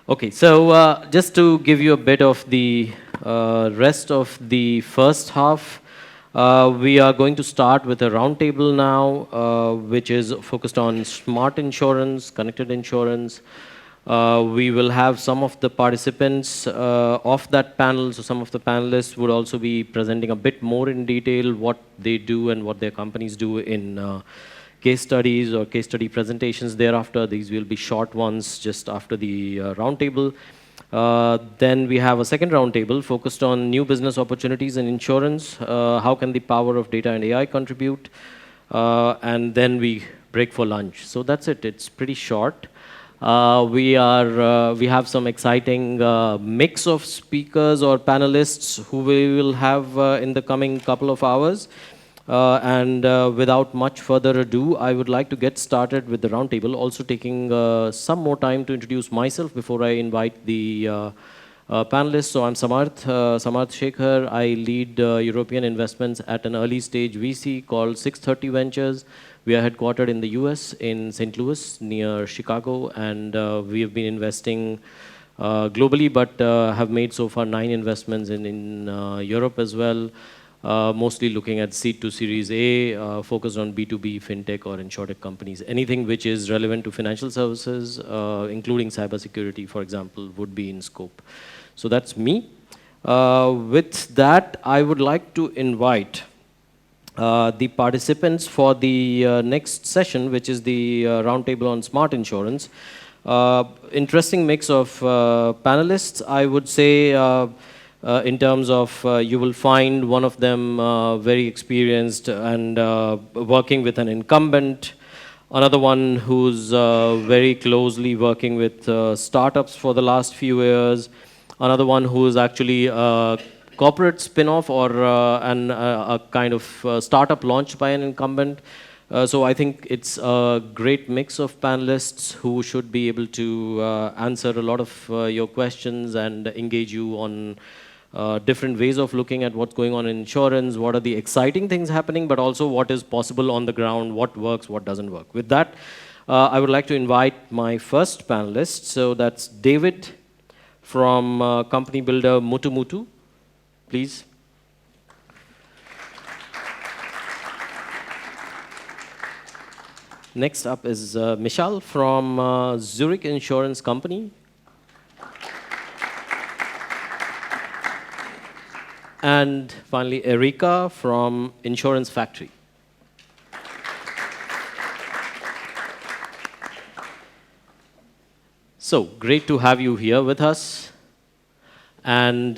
Okay, so just to give you a bit of the rest of the first half, we are going to start with a roundtable now, which is focused on smart insurance, connected insurance. We will have some of the participants of that panel, so some of the panelists would also be presenting a bit more in detail what they do and what their companies do in case studies or case study presentations thereafter. These will be short ones just after the roundtable. Then we have a second roundtable focused on new business opportunities in insurance. How can the power of data and AI contribute? And then we break for lunch. So that's it. It's pretty short. We have some exciting mix of speakers or panelists who we will have in the coming couple of hours. Without much further ado, I would like to get started with the roundtable, also taking some more time to introduce myself before I invite the panelists. So I'm Samarth Shekhar. I lead European investments at an early stage VC called 630 Ventures. We are headquartered in the US, in St. Louis, near Chicago, and we have been investing globally, but have made so far 9 investments in Europe as well. Mostly looking at seed to Series A, focused on B2B, fintech, or insurtech companies. Anything which is relevant to financial services, including cybersecurity, for example, would be in scope. So that's me. With that, I would like to invite the participants for the next session, which is the roundtable on smart insurance. Interesting mix of panelists, I would say. In terms of, you will find one of them very experienced and working with an incumbent, another one who's very closely working with startups for the last few years, another one who's actually a corporate spin-off or a kind of startup launched by an incumbent. So I think it's a great mix of panelists who should be able to answer a lot of your questions and engage you on different ways of looking at what's going on in insurance, what are the exciting things happening, but also what is possible on the ground, what works, what doesn't work. With that, I would like to invite my first panelist. So that's David from company builder Mutu Mutu. Please. Next up is Michal from Zurich Insurance Company. And finally, Erika from Insurance Factory. So, great to have you here with us. And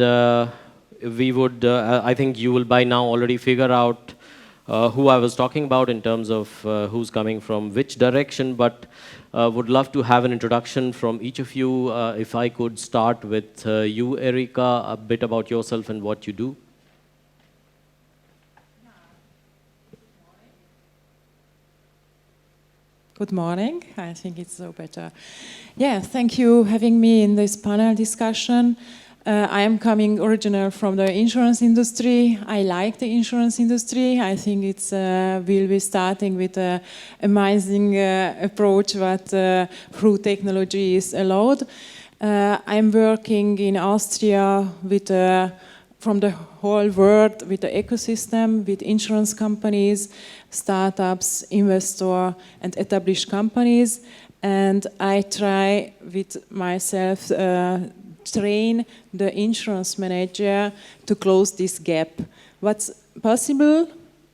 we would, I think you will by now already figure out who I was talking about in terms of who's coming from which direction, but would love to have an introduction from each of you. If I could start with you, Erika, a bit about yourself and what you do. Good morning. I think it's so better. Yeah, thank you for having me in this panel discussion. I am coming original from the insurance industry. I like the insurance industry. I think it's will be starting with an amazing approach that through technology is allowed. I'm working in Austria with from the whole world with the ecosystem, with insurance companies, startups, investor, and established companies. And I try with myself train the insurance manager to close this gap. What's possible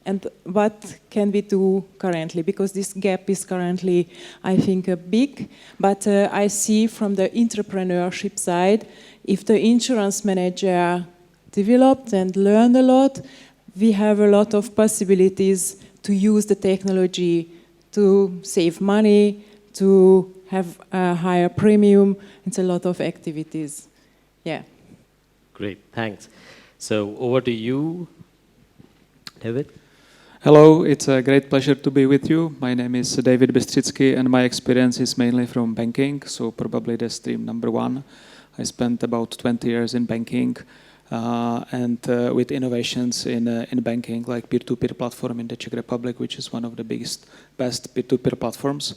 and what can we do currently? Because this gap is currently, I think, big. But I see from the entrepreneurship side, if the insurance manager developed and learned a lot, we have a lot of possibilities to use the technology to save money, to have a higher premium. It's a lot of activities. Yeah. Great, thanks. So over to you, David. Hello, it's a great pleasure to be with you. My name is David Bystrzycki and my experience is mainly from banking, so probably the stream number one. I spent about 20 years in banking and with innovations in banking, like peer-to-peer platform in the Czech Republic, which is one of the best peer-to-peer platforms.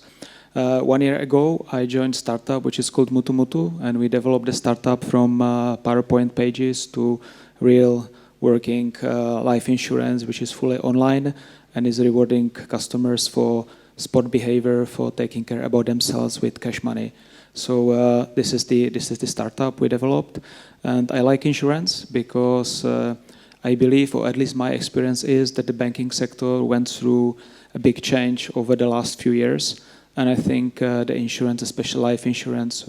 1 year ago, I joined a startup which is called Mutu Mutu, and we developed the startup from PowerPoint pages to real working life insurance, which is fully online and is rewarding customers for spot behavior, for taking care about themselves with cash money. So this is the startup we developed, and I like insurance because I believe, or at least my experience is, that the banking sector went through a big change over the last few years. And I think the insurance, especially life insurance,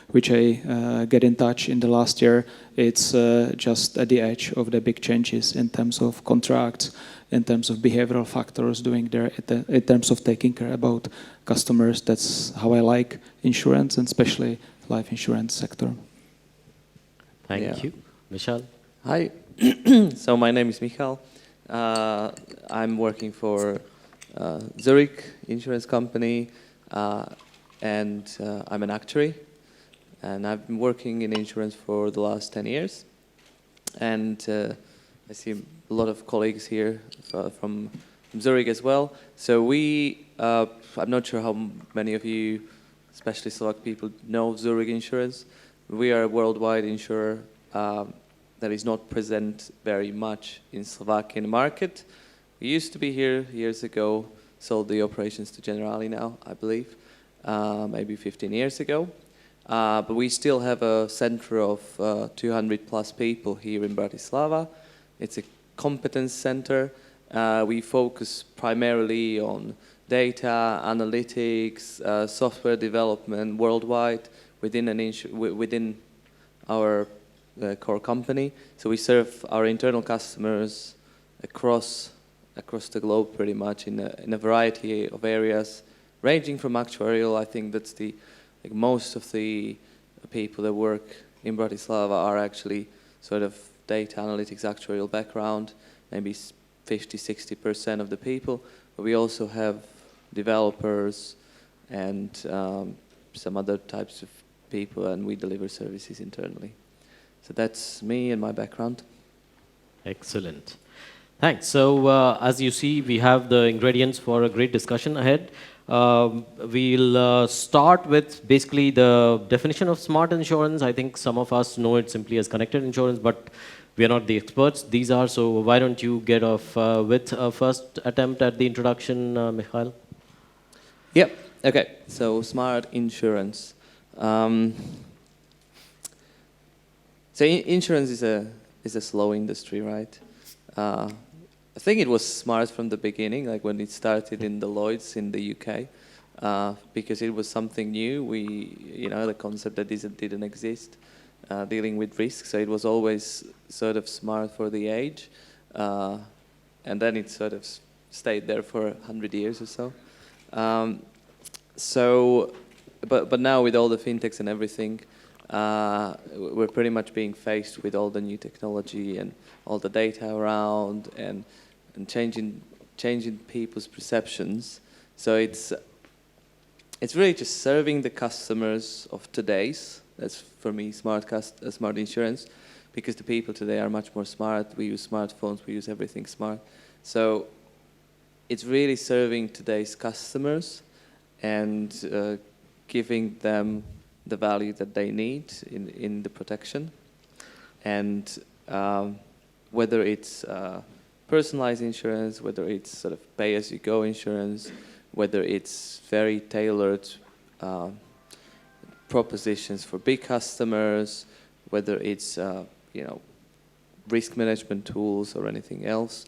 which I get in touch in the last year, it's just at the edge of the big changes in terms of contracts, in terms of behavioral factors, in terms of taking care about customers. That's how I like insurance, and especially life insurance sector. Thank you. Michal? Hi. So my name is Michal. I'm working for Zurich insurance company, and I'm an actuary. And I've been working in insurance for the last 10 years. And I see a lot of colleagues here from Zurich as well. So I'm not sure how many of you, especially Slovak people, know Zurich Insurance. We are a worldwide insurer that is not present very much in Slovakian market. We used to be here years ago, sold the operations to Generali now, I believe, maybe 15 years ago. But we still have a center of 200 plus people here in Bratislava. It's a competence center. We focus primarily on data, analytics, software development worldwide within our core company. So we serve our internal customers across the globe pretty much in a variety of areas, ranging from actuarial. I think that's most of the people that work in Bratislava are actually sort of data analytics, actuarial background, maybe 50-60% of the people. But we also have developers and some other types of people, and we deliver services internally. So that's me and my background. Excellent. Thanks. So as you see, we have the ingredients for a great discussion ahead. We'll start with basically the definition of smart insurance. I think some of us know it simply as connected insurance, but we are not the experts. These are, so why don't you get off with a first attempt at the introduction, Michal? Yep. Okay. So smart insurance. So insurance is a slow industry, right? I think it was smart from the beginning, like when it started in the Lloyd's in the UK, because it was something new. The concept that didn't exist, dealing with risk. So it was always sort of smart for the age, and then it sort of stayed there for 100 years or so. But now with all the fintechs and everything, we're pretty much being faced with all the new technology and all the data around and changing people's perceptions. So it's really just serving the customers of today's. That's for me smart insurance, because the people today are much more smart. We use smartphones, we use everything smart. So it's really serving today's customers and giving them the value that they need in the protection. And whether it's personalized insurance, whether it's sort of pay-as-you-go insurance, whether it's very tailored propositions for big customers, whether it's risk management tools or anything else,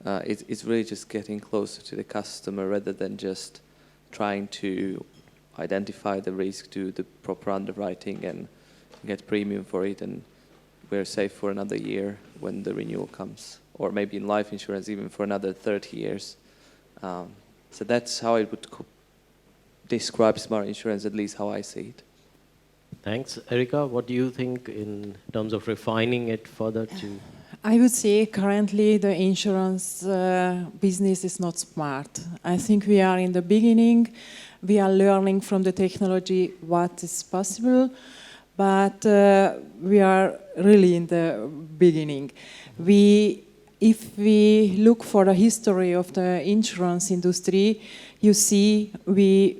it's really just getting closer to the customer rather than just trying to identify the risk, do the proper underwriting and get premium for it, and we're safe for another year when the renewal comes, or maybe in life insurance even for another 30 years. So that's how I would describe smart insurance, at least how I see it. Thanks. Erika, what do you think in terms of refining it further to? I would say currently the insurance business is not smart. I think we are in the beginning. We are learning from the technology what is possible, but we are really in the beginning. If we look for the history of the insurance industry, you see we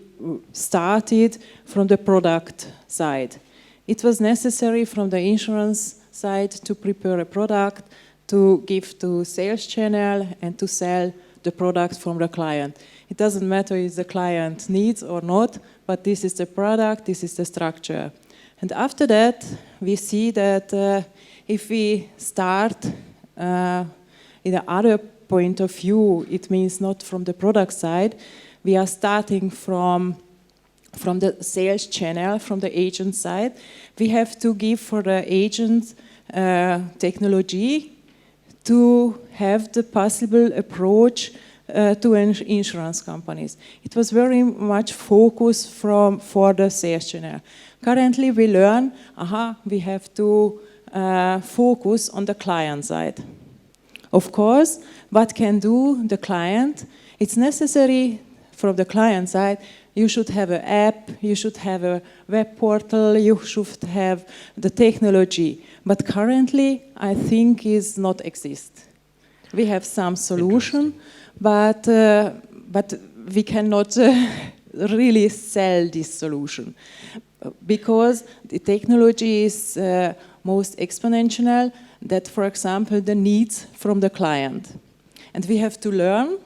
started from the product side. It was necessary from the insurance side to prepare a product, to give to sales channel and to sell the product from the client. It doesn't matter if the client needs or not, but this is the product, this is the structure. And after that, we see that if we start in the other point of view, it means not from the product side, we are starting from the sales channel, from the agent side. We have to give for the agent technology to have the possible approach to insurance companies. It was very much focused for the sales channel. Currently, we learn, we have to focus on the client side. Of course, what can do the client? It's necessary from the client side, you should have an app, you should have a web portal, you should have the technology. But currently, I think is not exist. We have some solution, but we cannot really sell this solution because the technology is most exponential. That, for example, the needs from the client, and we have to learn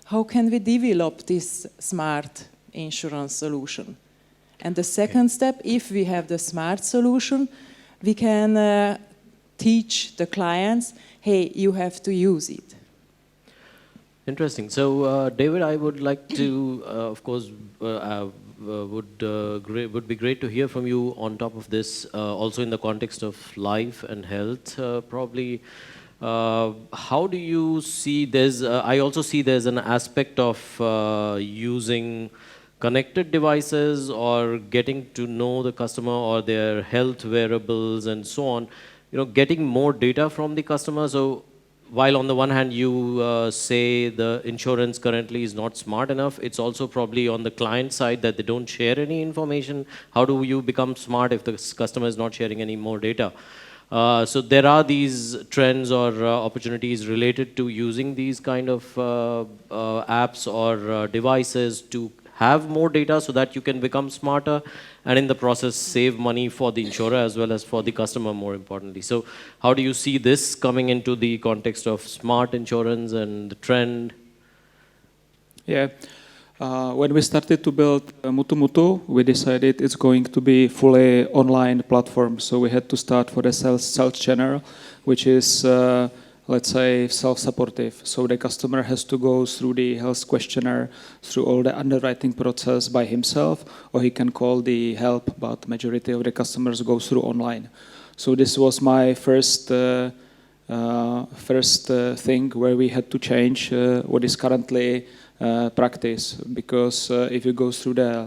how can we develop this smart insurance solution. And the second step, if we have the smart solution, we can teach the clients, hey, you have to use it. Interesting. So, David, I would like to, of course, would be great to hear from you on top of this, also in the context of life and health, probably. How do you see I also see there's an aspect of using connected devices or getting to know the customer or their health wearables and so on, getting more data from the customer. So while on the one hand you say the insurance currently is not smart enough, it's also probably on the client side that they don't share any information. How do you become smart if the customer is not sharing any more data? So there are these trends or opportunities related to using these kind of apps or devices to have more data so that you can become smarter and in the process save money for the insurer as well as for the customer, more importantly. So how do you see this coming into the context of smart insurance and the trend? Yeah. When we started to build Mutu Mutu, we decided it's going to be fully online platform. So we had to start for the sales channel, which is, let's say, self-supportive. So the customer has to go through the health questionnaire, through all the underwriting process by himself, or he can call the help, but majority of the customers go through online. So this was my first thing where we had to change what is currently practice, because if you go through the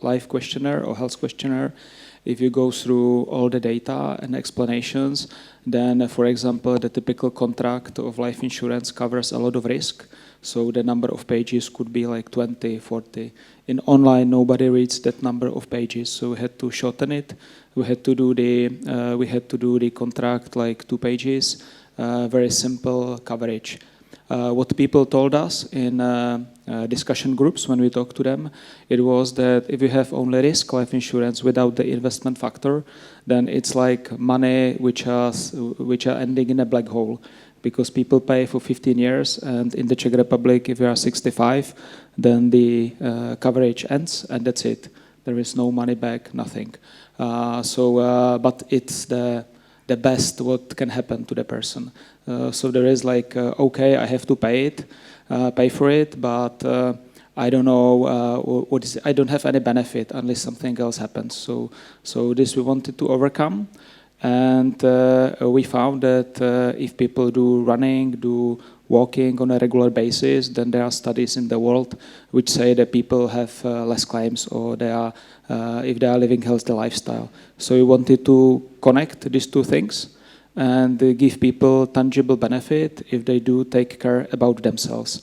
life questionnaire or health questionnaire, if you go through all the data and explanations, then, for example, the typical contract of life insurance covers a lot of risk. So the number of pages could be like 20, 40. In online, nobody reads that number of pages, so we had to shorten it. We had to do the contract like 2 pages, very simple coverage. What people told us in discussion groups when we talked to them, it was that if you have only risk life insurance without the investment factor, then it's like money which are ending in a black hole, because people pay for 15 years, and in the Czech Republic, if you are 65, then the coverage ends, and that's it. There is no money back, nothing. But it's the best what can happen to the person. So there is like, okay, I have to pay for it, but I don't know I don't have any benefit unless something else happens. So this we wanted to overcome, and we found that if people do running, do walking on a regular basis, then there are studies in the world which say that people have less claims, or if they are living healthy lifestyle. So we wanted to connect these two things and give people tangible benefit if they do take care about themselves.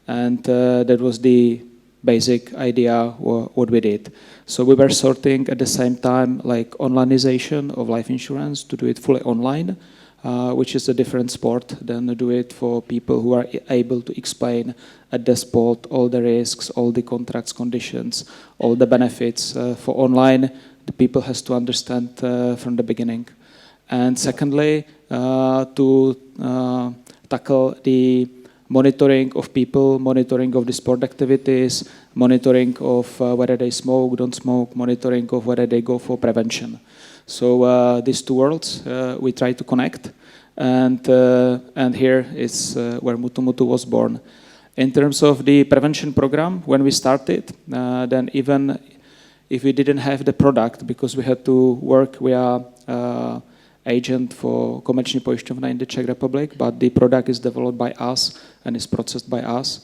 And that was the basic idea what we did. So we were sorting at the same time like onlineization of life insurance to do it fully online, which is a different sport than do it for people who are able to explain at the spot all the risks, all the contracts conditions, all the benefits. For online, the people has to understand from the beginning. And secondly, to tackle the monitoring of people, monitoring of the sport activities, monitoring of whether they smoke, don't smoke, monitoring of whether they go for prevention. So these two worlds we try to connect, and here is where Mutu Mutu was born. In terms of the prevention program, when we started, then even if we didn't have the product, because we had to work via agent for Komerční pojišťovna in the Czech Republic, but the product is developed by us and is processed by us.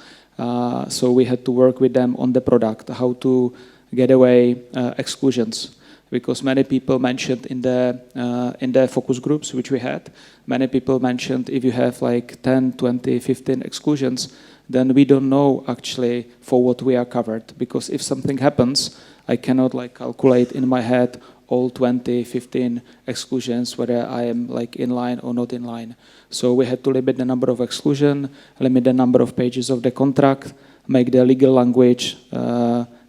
So we had to work with them on the product, how to get away exclusions. Because many people mentioned in the focus groups which we had, many people mentioned if you have like 10, 20, 15 exclusions, then we don't know actually for what we are covered. Because if something happens, I cannot like calculate in my head all 20, 15 exclusions, whether I am like in line or not in line. So we had to limit the number of exclusion, limit the number of pages of the contract, make the legal language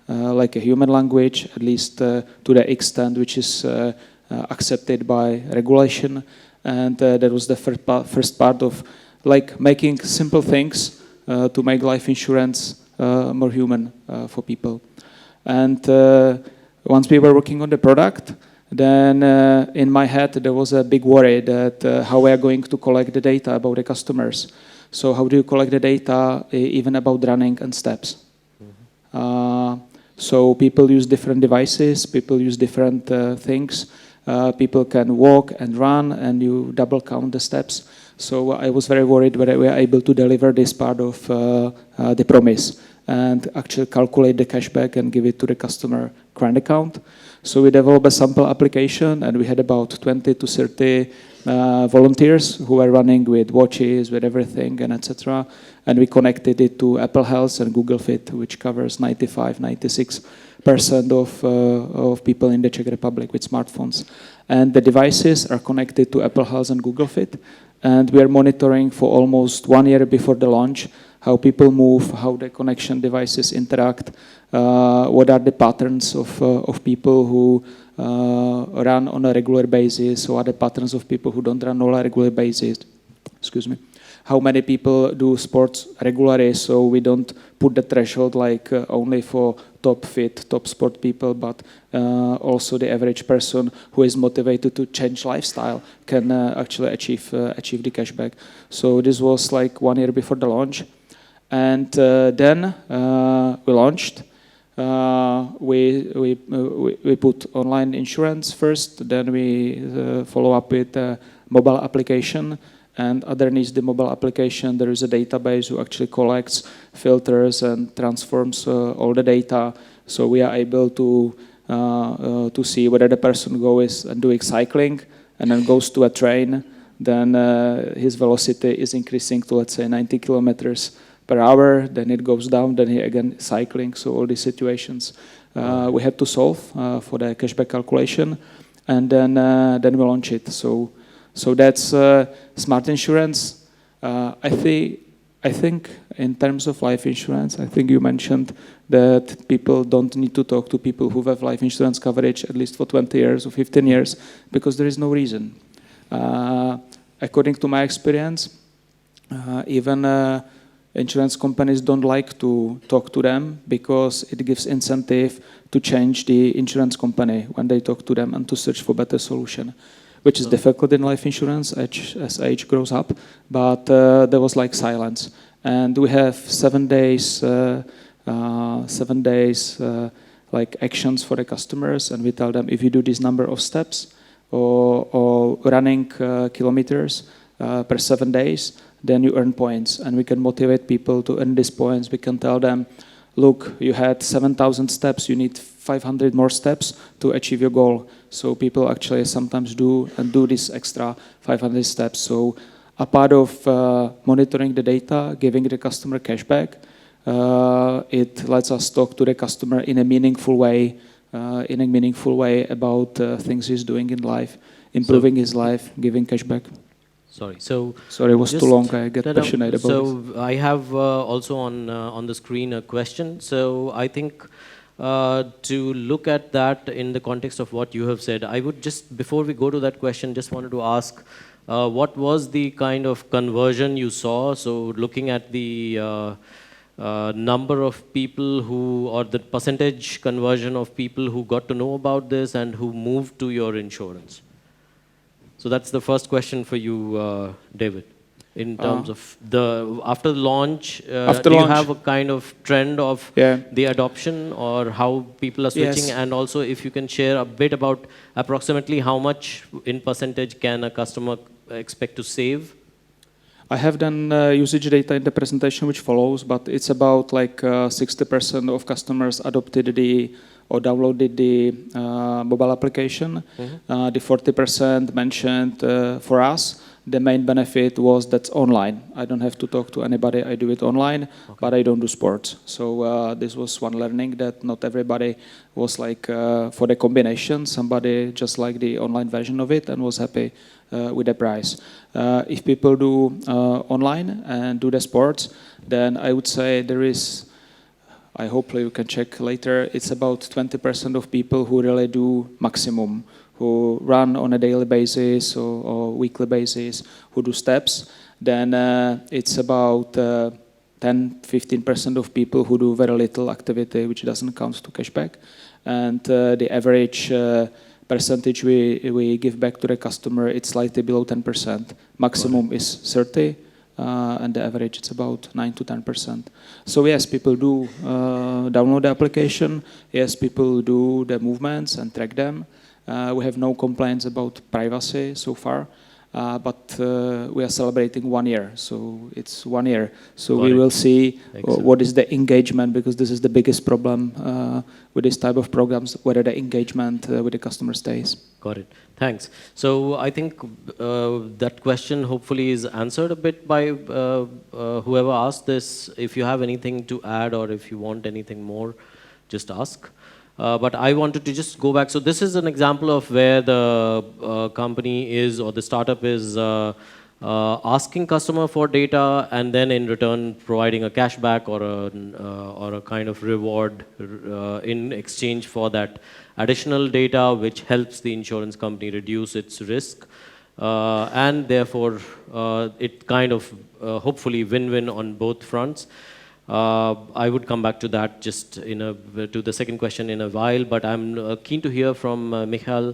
like a human language, at least to the extent which is accepted by regulation. And that was the first part of like making simple things to make life insurance more human for people. And once we were working on the product, then in my head there was a big worry that how we are going to collect the data about the customers. So how do you collect the data even about running and steps? So people use different devices, people use different things. People can walk and run and you double count the steps. So I was very worried whether we are able to deliver this part of the promise and actually calculate the cashback and give it to the customer current account. So we developed a sample application and we had about 20 to 30 volunteers who were running with watches, with everything and etc. And we connected it to Apple Health and Google Fit, which covers 95, 96% of people in the Czech Republic with smartphones. And the devices are connected to Apple Health and Google Fit. And we are monitoring for almost 1 year before the launch how people move, how the connection devices interact, what are the patterns of people who run on a regular basis, what are the patterns of people who don't run on a regular basis. Excuse me. How many people do sports regularly, so we don't put the threshold like only for top fit, top sport people, but also the average person who is motivated to change lifestyle can actually achieve the cashback. So this was like 1 year before the launch. And then we launched. We put online insurance first, then we follow up with a mobile application, and underneath the mobile application there is a database who actually collects, filters and transforms all the data, so we are able to see whether the person goes and doing cycling and then goes to a train, then his velocity is increasing to, let's say, 90 kilometers per hour, then it goes down, then he again cycling. So all these situations we had to solve for the cashback calculation, and then we launch it. So that's smart insurance. I think in terms of life insurance, I think you mentioned that people don't need to talk to people who have life insurance coverage at least for 20 years or 15 years, because there is no reason. According to my experience, even insurance companies don't like to talk to them because it gives incentive to change the insurance company when they talk to them and to search for better solution, which is difficult in life insurance as age grows up. But there was like silence, and we have 7 days, like actions for the customers, and we tell them if you do this number of steps or running kilometers per 7 days, then you earn points, and we can motivate people to earn these points. We can tell them, look, you had 7,000 steps, you need 500 more steps to achieve your goal. So people actually sometimes do this extra 500 steps. So a part of monitoring the data, giving the customer cashback, it lets us talk to the customer in a meaningful way about things he's doing in life, improving his life, giving cashback. Sorry. So Sorry, it was too just- long. I get passionate about So this. I have also on the screen a question. So I think to look at that in the context of what you have said, I would just, before we go to that question, just wanted to ask, what was the kind of conversion you saw? So looking at the number of people who, or the percentage conversion of people who got to know about this and who moved to your insurance. So that's the first question for you, David. In terms of the after the launch, After do you launch. have a kind of trend of Yeah. the adoption or how people are switching? Yes. And also, if you can share a bit about approximately how much in percentage can a customer expect to save? I have done usage data in the presentation which follows, but it's about like 60% of customers adopted the or downloaded the mobile application. The 40% mentioned for us, the main benefit was that's online. I don't have to talk to anybody, I do it online, but I don't do sports. So this was one learning that not everybody was like for the combination, somebody just liked the online version of it and was happy with the price. If people do online and do the sports, then I would say there is, I hopefully you can check later, it's about 20% of people who really do maximum, who run on a daily basis or weekly basis, who do steps. Then it's about 10-15% of people who do very little activity, which doesn't count to cashback. And the average percentage we give back to the customer, it's slightly below 10%. Maximum is 30. And the average it's about 9 to 10%. So yes, people do download the application. Yes, people do the movements and track them. We have no complaints about privacy so far, but we are celebrating 1 year, so it's 1 year. So we will see what is the engagement, because this is the biggest problem with this type of programs, whether the engagement with the customer stays. Got it. Thanks. So I think that question hopefully is answered a bit by whoever asked this. If you have anything to add or if you want anything more, just ask. But I wanted to just go back. So this is an example of where the company is, or the startup is asking customer for data and then in return providing a cashback or a kind of reward in exchange for that additional data, which helps the insurance company reduce its risk. And therefore, it kind of hopefully win-win on both fronts. I would come back to that just to the second question in a while, but I'm keen to hear from Michal.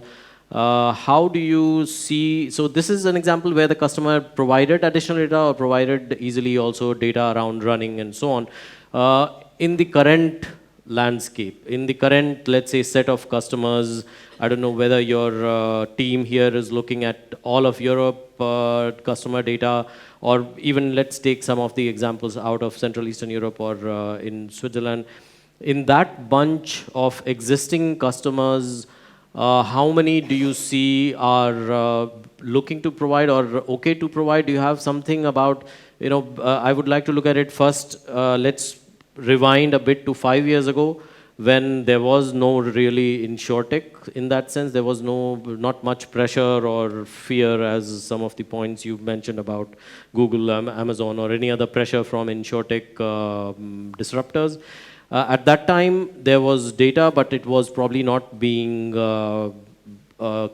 How do you see, so this is an example where the customer provided additional data or provided easily also data around running and so on. In the current landscape, in the current, let's say, set of customers, I don't know whether your team here is looking at all of Europe customer data, or even let's take some of the examples out of Central Eastern Europe or in Switzerland. In that bunch of existing customers, how many do you see are looking to provide or okay to provide? Do you have something about, I would like to look at it first. Let's rewind a bit to 5 years ago when there was no really insurtech in that sense. There was not much pressure or fear, as some of the points you mentioned about Google, Amazon, or any other pressure from insurtech disruptors. At that time, there was data, but it was probably not being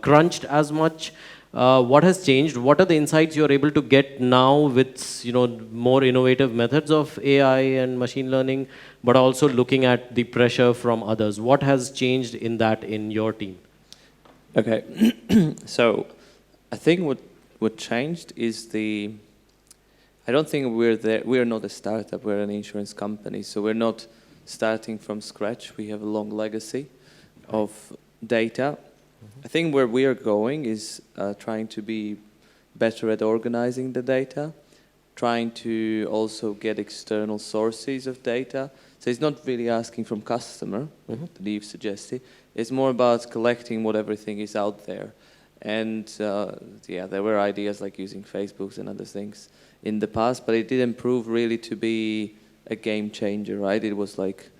crunched as much. What has changed? What are the insights you're able to get now with more innovative methods of AI and machine learning, but also looking at the pressure from others? What has changed in that in your team? Okay, so I think what changed is I don't think we're there. We are not a startup. We're an insurance company, so we're not starting from scratch. We have a long legacy of data. I think where we are going is trying to be better at organizing the data, trying to also get external sources of data. So it's not really asking from customer, that you've suggested. It's more about collecting what everything is out there. And there were ideas like using Facebooks and other things in the past, but it didn't prove really to be a game changer, right? It was like,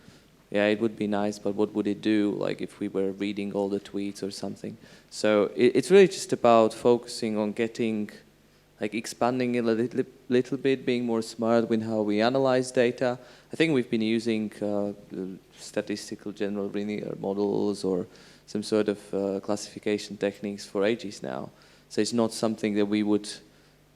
yeah, it would be nice, but what would it do, like if we were reading all the tweets or something? So it's really just about focusing on getting like expanding it a little bit, being more smart with how we analyze data. I think we've been using statistical general linear models or some sort of classification techniques for ages now. So it's not something that we would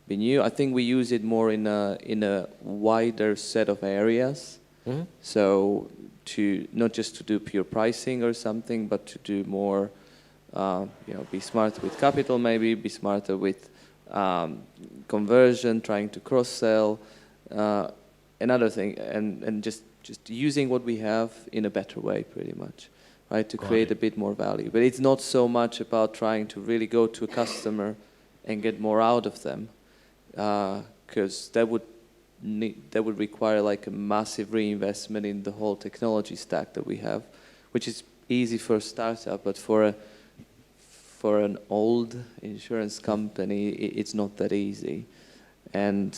be new. I think we use it more in a wider set of areas. Mm-hmm. So to not just to do pure pricing or something, but to do more, be smart with capital, maybe be smarter with conversion, trying to cross-sell, another thing, and just using what we have in a better way, pretty much, right, to create a bit more value. But it's not so much about trying to really go to a customer and get more out of them, because that would require like a massive reinvestment in the whole technology stack that we have, which is easy for a startup, but for an old insurance company, it's not that easy. And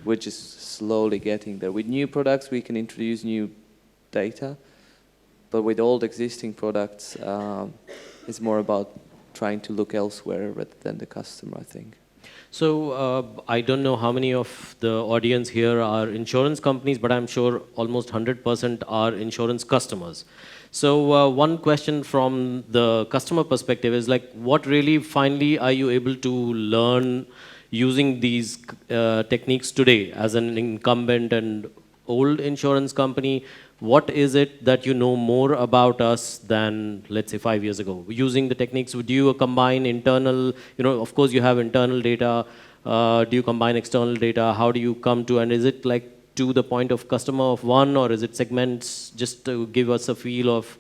we're just slowly getting there. With new products, we can introduce new data, but with old existing products, it's more about trying to look elsewhere rather than the customer, I think. So I don't know how many of the audience here are insurance companies, but I'm sure almost 100% are insurance customers. So one question from the customer perspective is like, what really finally are you able to learn using these techniques today as an incumbent and old insurance company? What is it that you know more about us than, let's say, 5 years ago? Using the techniques, would you combine internal, of course you have internal data, do you combine external data? How do you come to, and is it like to the point of customer of one, or is it segments, just to give us a feel of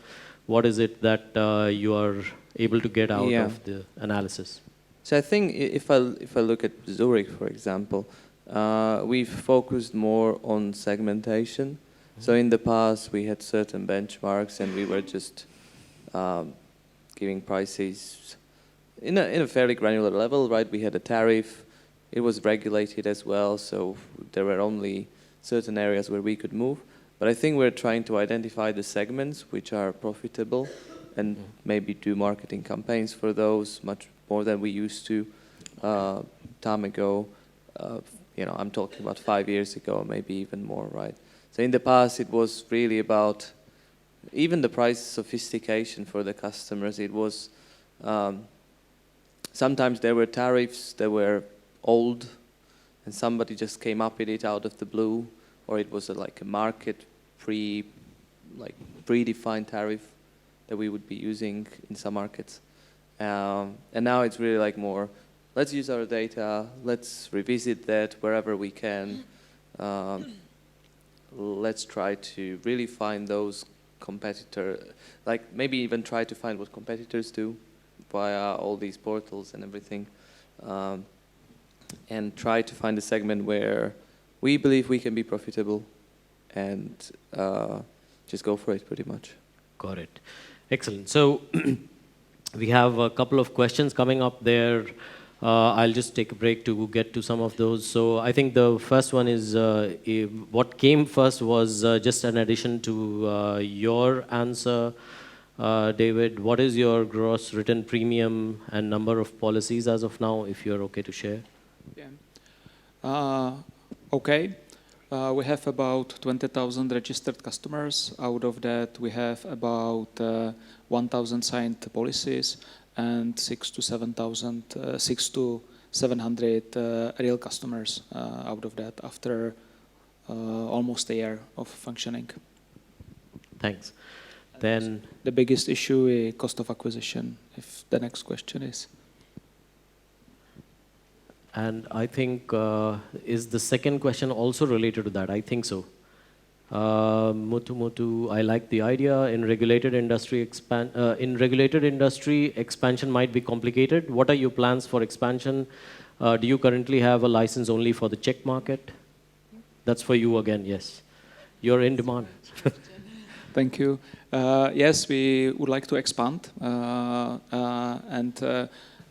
what is it that you are able to get out of the analysis? So I think if I look at Zurich, for example, we've focused more on segmentation. So in the past, we had certain benchmarks, and we were just giving prices in a fairly granular level, right? We had a tariff. It was regulated as well, so there were only certain areas where we could move. But I think we're trying to identify the segments which are profitable and maybe do marketing campaigns for those much more than we used to time ago. I'm talking about 5 years ago, maybe even more, right? So in the past, it was really about even the price sophistication for the customers. It was sometimes there were tariffs that were old, and somebody just came up with it out of the blue, or it was like a market predefined tariff that we would be using in some markets. And now it's really like more, let's use our data, let's revisit that wherever we can. Let's try to really find those competitors, like maybe even try to find what competitors do via all these portals and everything, and try to find a segment where we believe we can be profitable and just go for it pretty much. Got it. Excellent. So we have a couple of questions coming up there. I'll just take a break to get to some of those. So I think the first one is, what came first was just an addition to your answer, David. What is your gross written premium and number of policies as of now, if you're okay to share? Yeah. Okay. We have about 20,000 registered customers. Out of that, we have about 1,000 signed policies and 600 to 700 real customers out of that after almost a year of functioning. Thanks. Then the biggest issue is cost of acquisition, if the next question is. And I think, is the second question also related to that? I think so. Mutu, I like the idea. In regulated industry, expansion might be complicated. What are your plans for expansion? Do you currently have a license only for the Czech market? That's for you again, yes. You're in demand. Thank you. Yes, we would like to expand.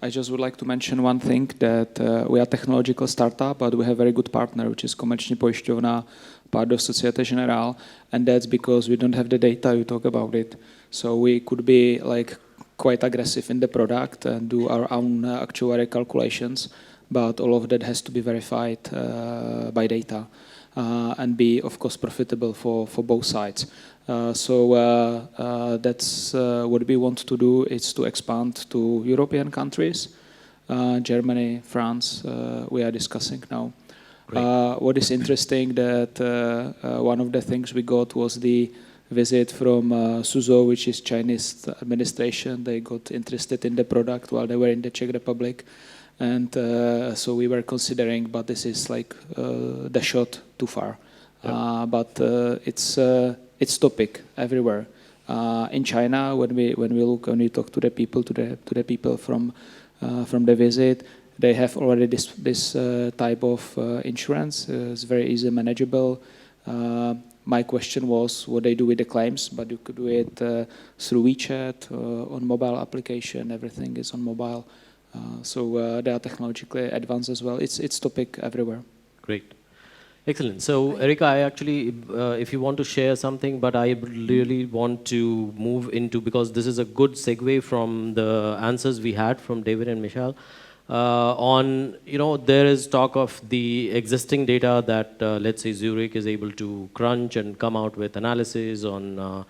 I just would like to mention one thing, that we are a technological startup, but we have a very good partner, which is Komerční pojišťovna, part of Societe Generale, and that's because we don't have the data you talk about it. So we could be like quite aggressive in the product and do our own actuarial calculations, but all of that has to be verified by data and be, of course, profitable for both sides. So that's what we want to do, is to expand to European countries, Germany, France, we are discussing now. What is interesting that one of the things we got was the visit from Suzhou, which is Chinese administration. They got interested in the product while they were in the Czech Republic. And so we were considering, but this is like the shot too far. But it's topic everywhere. In China, when we talk to the people from the visit, they have already this type of insurance. It's very easy manageable. My question was what they do with the claims, but you could do it through WeChat, on mobile application. Everything is on mobile. So they are technologically advanced as well. It's topic everywhere. Great. Excellent. So, Erika, I actually, if you want to share something, but I really want to move into, because this is a good segue from the answers we had from David and Michal, on, there is talk of the existing data that, let's say, Zurich is able to crunch and come out with analysis on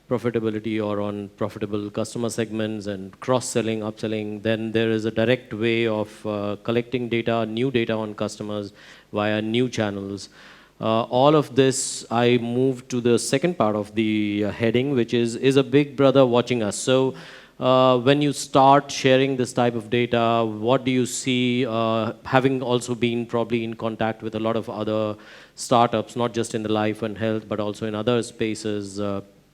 profitability or on profitable customer segments and cross-selling, upselling. Then there is a direct way of collecting data, new data on customers via new channels. All of this, I move to the second part of the heading, which is a big brother watching us. So when you start sharing this type of data, what do you see, having also been probably in contact with a lot of other startups, not just in the life and health, but also in other spaces.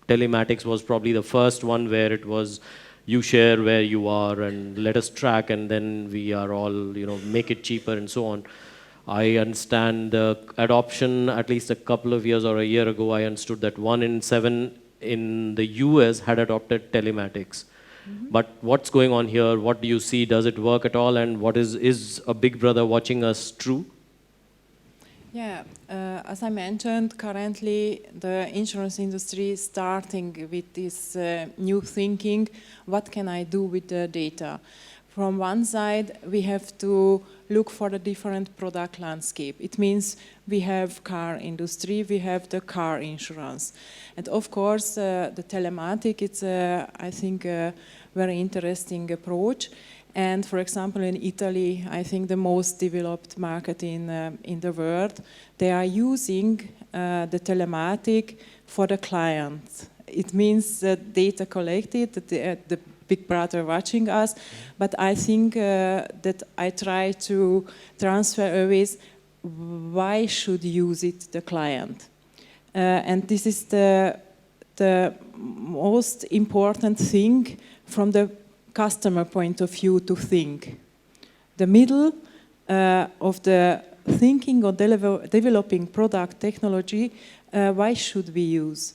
Telematics was probably the first one where it was you share where you are and let us track, and then we are all, make it cheaper and so on. I understand the adoption, at least a couple of years or a year ago, I understood that 1 in 7 in the US had adopted telematics. But what's going on here? What do you see? Does it work at all? And what is a big brother watching us true? Yeah, as I mentioned, currently the insurance industry is starting with this new thinking, what can I do with the data? From one side, we have to look for the different product landscape. It means we have car industry, we have the car insurance. And of course, the telematic, it's, I think, a very interesting approach. And for example, in Italy, I think the most developed market in the world, they are using the telematic for the client. It means that data collected, that the big brother watching us, but I think that I try to transfer always why should use it the client. And this is the most important thing from the customer point of view to think. The middle of the thinking or developing product technology, why should we use?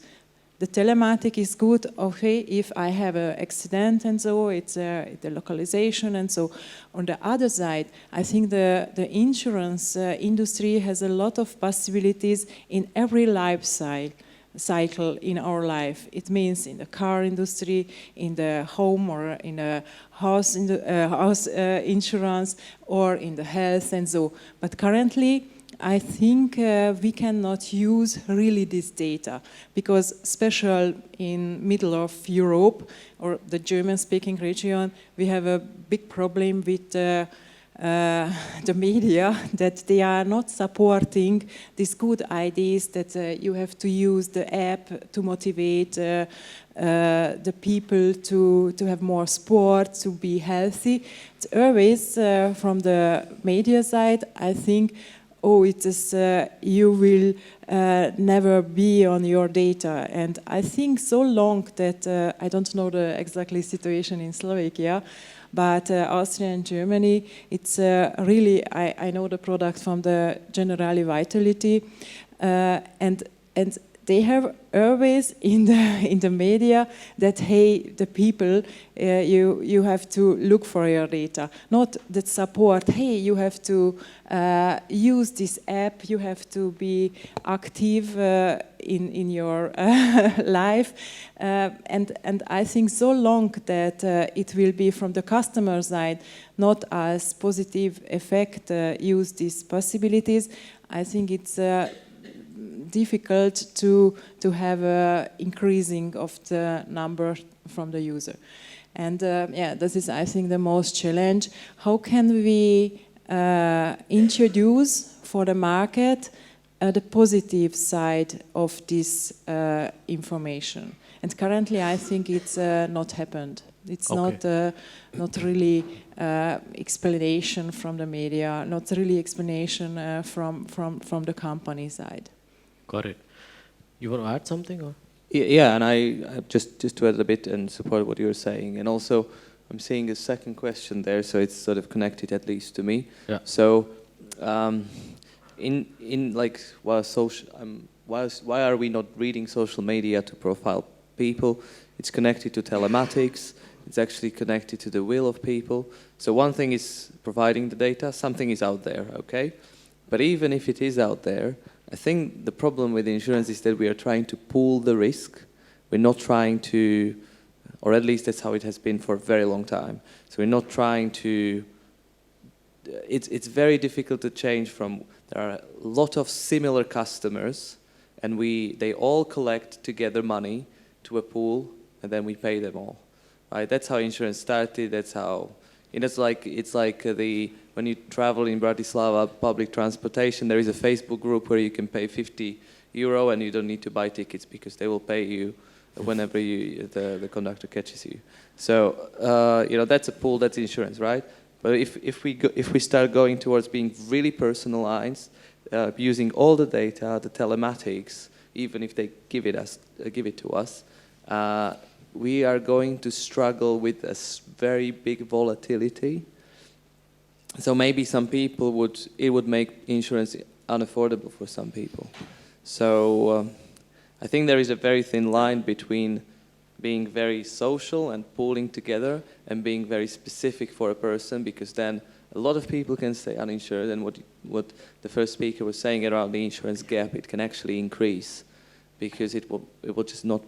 The telematic is good, okay, if I have an accident and so, it's the localization and so. On the other side, I think the insurance industry has a lot of possibilities in every life cycle in our life. It means in the car industry, in the home or in a house, house insurance, or in the health and so. But currently, I think we cannot use really this data because, especially in middle of Europe or the German-speaking region, we have a big problem with the media that they are not supporting these good ideas that you have to use the app to motivate the people to have more sport, to be healthy. It's always from the media side, I think, oh, it is, you will never be on your data. And I think so long that, I don't know the exactly situation in Slovakia, but Austria and Germany, it's really, I know the product from the Generali Vitality, and they have always in the media that, hey, the people, you have to look for your data, not that support, hey, you have to use this app, you have to be active in your life, and I think so long that it will be from the customer side not as positive effect use these possibilities. I think it's difficult to have a increasing of the number from the user. And yeah, this is, I think, the most challenge. How can we introduce for the market the positive side of this information? And currently, I think it's not happened. It's Okay. not really explanation from the media, not really explanation from the company side. Got it. You want to add something? Or? Yeah, and I just to add a bit and support what you're saying, and also I'm seeing a second question there, so it's sort of connected at least to me. Yeah. So, in like why are we not reading social media to profile people? It's connected to telematics. It's actually connected to the will of people. So one thing is providing the data. Something is out there, okay? But even if it is out there, I think the problem with insurance is that we are trying to pool the risk. We're not trying to, or at least that's how it has been for a very long time. So we're not trying to, it's very difficult to change from, there are a lot of similar customers and they all collect together money to a pool and then we pay them all. Right? That's how insurance started, that's how, it's like when you travel in Bratislava, public transportation, there is a Facebook group where you can pay €50 and you don't need to buy tickets because they will pay you whenever the conductor catches you. So that's a pool, that's insurance, right? But if we start going towards being really personalized, using all the data, the telematics, even if they give it to us, we are going to struggle with a very big volatility. So maybe some people it would make insurance unaffordable for some people. So I think there is a very thin line between being very social and pooling together and being very specific for a person, because then a lot of people can stay uninsured, and what the first speaker was saying around the insurance gap, it can actually increase because it will just not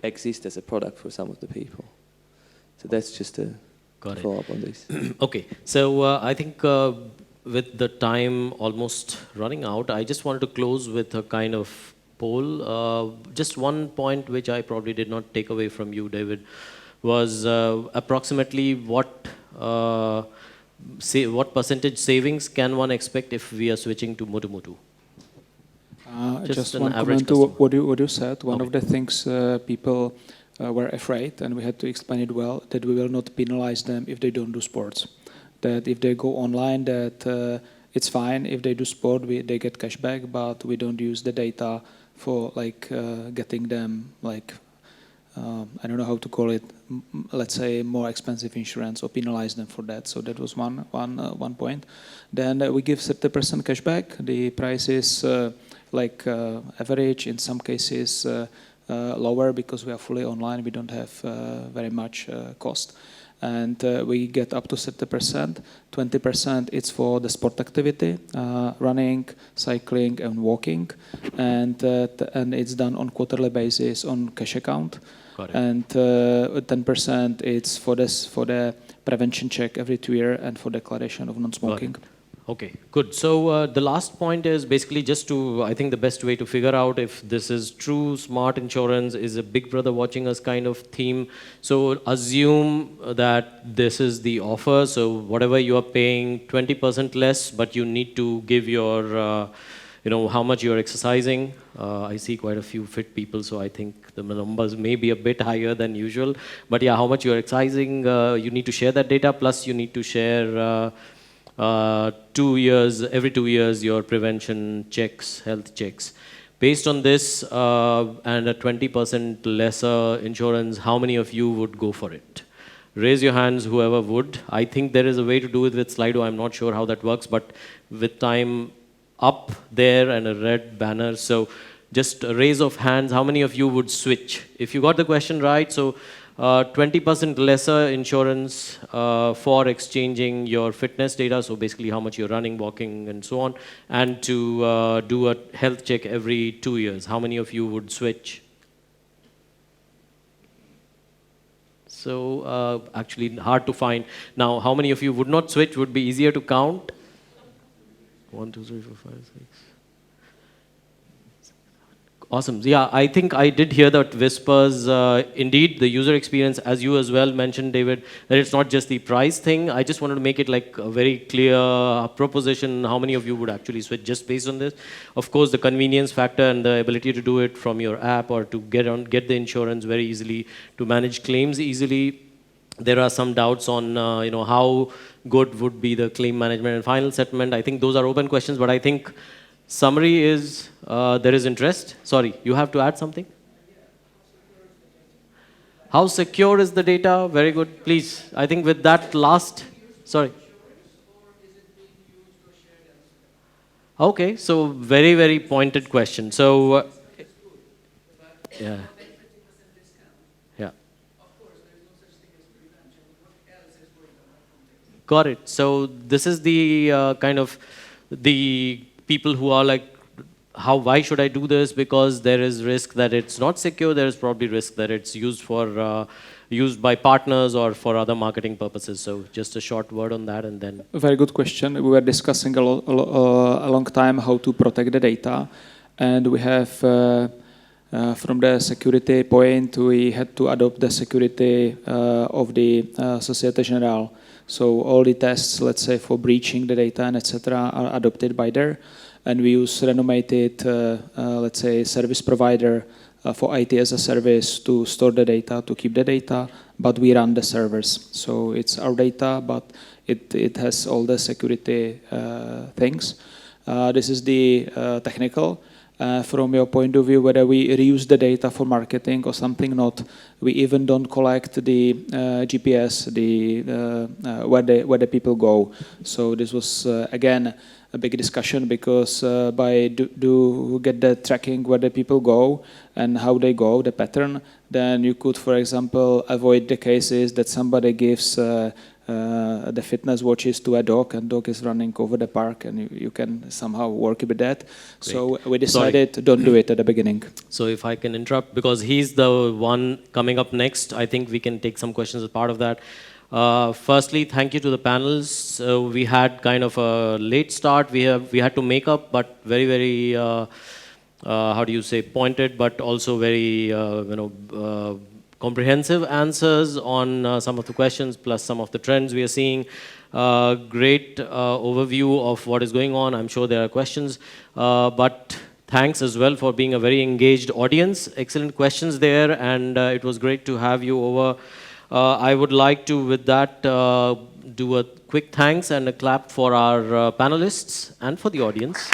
exist as a product for some of the people. So that's just a follow up on this. Okay, so I think with the time almost running out, I just wanted to close with a kind of poll. Just one point which I probably did not take away from you, David, was approximately what percentage savings can one expect if we are switching to Mutu? Just one comment to what you said. One of the things people were afraid, and we had to explain it well, that we will not penalize them if they don't do sports. That if they go online, that it's fine. If they do sport, they get cash back, but we don't use the data for getting them I don't know how to call it, let's say more expensive insurance, or penalize them for that. So that was one point. Then we give 30% cash back. The price is average, in some cases lower, because we are fully online, we don't have very much cost. And we get up to 30%. 20% it's for the sport activity, running, cycling and walking, and it's done on quarterly basis on cash account. And 10% it's for the prevention check every 2 years and for declaration of non-smoking. Okay, good. So the last point is basically just to, I think the best way to figure out if this is true smart insurance is a big brother watching us kind of theme. So assume that this is the offer. So whatever you are paying, 20% less, but you need to give your, how much you're exercising. I see quite a few fit people, so I think the numbers may be a bit higher than usual. But yeah, how much you're exercising, you need to share that data, plus you need to share every 2 years, your prevention checks, health checks. Based on this and a 20% lesser insurance, how many of you would go for it? Raise your hands, whoever would. I think there is a way to do it with Slido. I'm not sure how that works, but with time up there and a red banner. So just a raise of hands, how many of you would switch? If you got the question right, so 20% lesser insurance for exchanging your fitness data, so basically how much you're running, walking, and so on, and to do a health check every 2 years. How many of you would switch? So actually hard to find. Now, how many of you would not switch? Would be easier to count. 1, 2, 3, 4, 5, 6. Awesome. Yeah, I think I did hear that whispers. Indeed, the user experience, as you as well mentioned, David, that it's not just the price thing. I just wanted to make it like a very clear proposition. How many of you would actually switch just based on this? Of course, the convenience factor and the ability to do it from your app or to get the insurance very easily, to manage claims easily. There are some doubts on how good would be the claim management and final settlement. I think those are open questions, but I think summary is there is interest. Sorry, you have to add something? How secure is the data? Very good. Please, I think with that last, sorry. Okay, so very, very pointed question. So, yeah. Yeah. Got it. So this is the kind of the people who are like, why should I do this? Because there is risk that it's not secure. There is probably risk that it's used by partners or for other marketing purposes. So just a short word on that, and then. A very good question. We were discussing a long time how to protect the data, and we have from the security point, we had to adopt the security of the Société Générale. So all the tests, let's say, for breaching the data and etc., are adopted by there. And we use renommed, let's say, service provider for IT as a service to store the data, to keep the data, but we run the servers. So it's our data, but it has all the security things. This is the technical. From your point of view, whether we reuse the data for marketing or something not, we even don't collect the GPS, where the people go. So this was again a big discussion, because by do get the tracking where the people go and how they go, the pattern, then you could, for example, avoid the cases that somebody gives the fitness watches to a dog, and dog is running over the park, and you can somehow work with that. Great. So we decided don't do it at the beginning. So if I can interrupt, because he's the one coming up next, I think we can take some questions as part of that. Firstly, thank you to the panels. We had kind of a late start. We had to make up, but very, very, how do you say, pointed, but also very, comprehensive answers on some of the questions, plus some of the trends we are seeing. Great overview of what is going on. I'm sure there are questions, but thanks as well for being a very engaged audience. Excellent questions there, and it was great to have you over. I would like to, with that, do a quick thanks and a clap for our panelists and for the audience.